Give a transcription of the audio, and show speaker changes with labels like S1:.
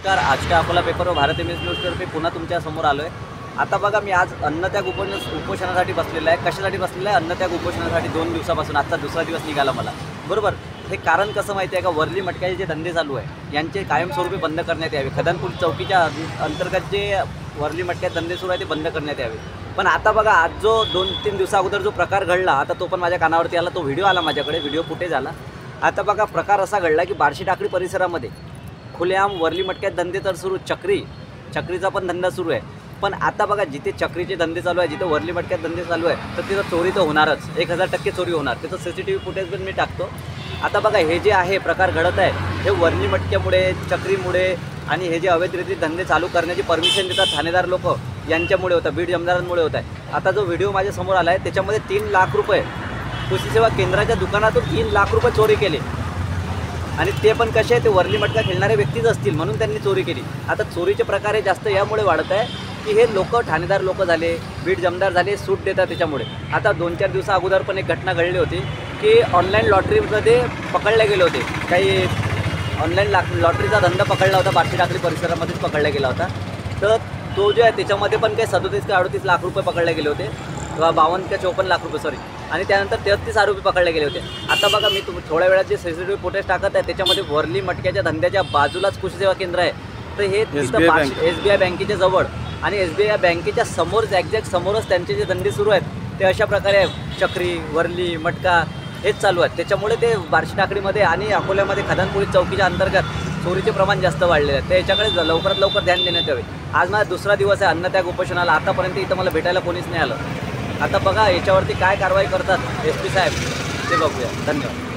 S1: नमस्कार. आजच्या अकोला पेपरवर भारत एमएस न्यूजतर्फे पुन्हा तुमच्या समोर आलो आहे. आता बघा, मी आज अन्नत्याग उपोषणासाठी बसलेला आहे. कशासाठी बसलेला आहे? अन्नत्याग उपोषणासाठी 2 दिवसापासून. आजचा दुसरा दिवस निघाला मला, बरोबर. हे कारण कसं माहिती आहे का? वर्ली मटक्याचे जे धंदे चालू आहे यांचे कायमस्वरूपी बंद करण्यात यावे. खदानपूर चौकीच्या अंतर्गत जे वर्ली मटक्यात धंदे सुरू आहे ते बंद करण्यात यावे. पण आता बघा, आज जो 2-3 दिवसाअगोदर जो प्रकार घडला, आता तो पण माझ्या कानावरती आला. तो व्हिडिओ आला माझ्याकडे, व्हिडिओ फुटेज आला. आता बघा, प्रकार असा घडला की बार्शी टाकळी परिसरामध्ये खुलेआम वर्ली मटक्यात धंदे तर सुरू, चक्रीचा पण धंदा सुरू आहे. पण आता बघा, जिथे चक्रीचे धंदे चालू आहे, जिथे वर्ली मटक्यात धंदे चालू आहे, तर तिथं चोरी तर होणारच, 1000% चोरी होणार. त्याचं CCTV फुटेज पण मी टाकतो. आता बघा, हे जे आहे प्रकार घडत आहे, हे वर्ली मटक्यामुळे, चक्रीमुळे आणि हे जे अवैधरित्या धंदे चालू करण्याची परमिशन देतात ठाणेदार लोक यांच्यामुळे होतं, बीड जमदारांमुळे होत आहे. आता जो व्हिडिओ माझ्या समोर आला आहे त्याच्यामध्ये 3 लाख रुपये कृषी सेवा केंद्राच्या दुकानातून 3 लाख रुपये चोरी केले. आणि ते पण कसे आहे, ते वर्ली मटका खेळणारे व्यक्तीच असतील म्हणून त्यांनी चोरी केली. आता चोरीचे प्रकार हे जास्त यामुळे वाढत आहे की हे लोक, ठाणेदार लोक झाले, बीड जमदार झाले, सूट देतात त्याच्यामुळे. आता 2-4 दिवसा अगोदर पण एक घटना घडली होती की ऑनलाईन लॉटरीमध्ये पकडले गेले होते. काही ऑनलाईन लॉटरीचा धंदा पकडला होता, बार्शी टाकळी परिसरामध्येच पकडला गेला होता. तर तो जो आहे त्याच्यामध्ये पण काही 37 ते 38 लाख रुपये पकडले गेले होते, किंवा 52 ते 54 लाख रुपये, सॉरी. आणि त्यानंतर 33 आरोपी पकडले गेले होते. आता बघा, मी थोड्या वेळात जे CCTV फुटेज टाकत आहे त्याच्यामध्ये वर्ली मटक्याच्या धंद्याच्या बाजूलाच कृषी सेवा केंद्र आहे. तर हे SBI बँकेच्या जवळ आणि SBI बँकेच्या समोरच, एक्झॅक्ट समोरच त्यांचे जे धंदे सुरू आहेत ते अशा प्रकारे चक्री, वर्ली, मटका हेच चालू आहेत. त्याच्यामुळे ते बार्शी टाकळीमध्ये आणि अकोल्यामध्ये खदानपुरी चौकीच्या अंतर्गत चोरीचे प्रमाण जास्त वाढलेले आहे. तर याच्याकडे लवकरात लवकर ध्यान देण्यात यावे. आज माझा दुसरा दिवस आहे अन्नत्याग उपोषणाला. आतापर्यंत इथं मला भेटायला कोणीच नाही आलं. आता बघा, याच्यावरती काय कारवाई करतात SP साहेब ते बघूया. धन्यवाद.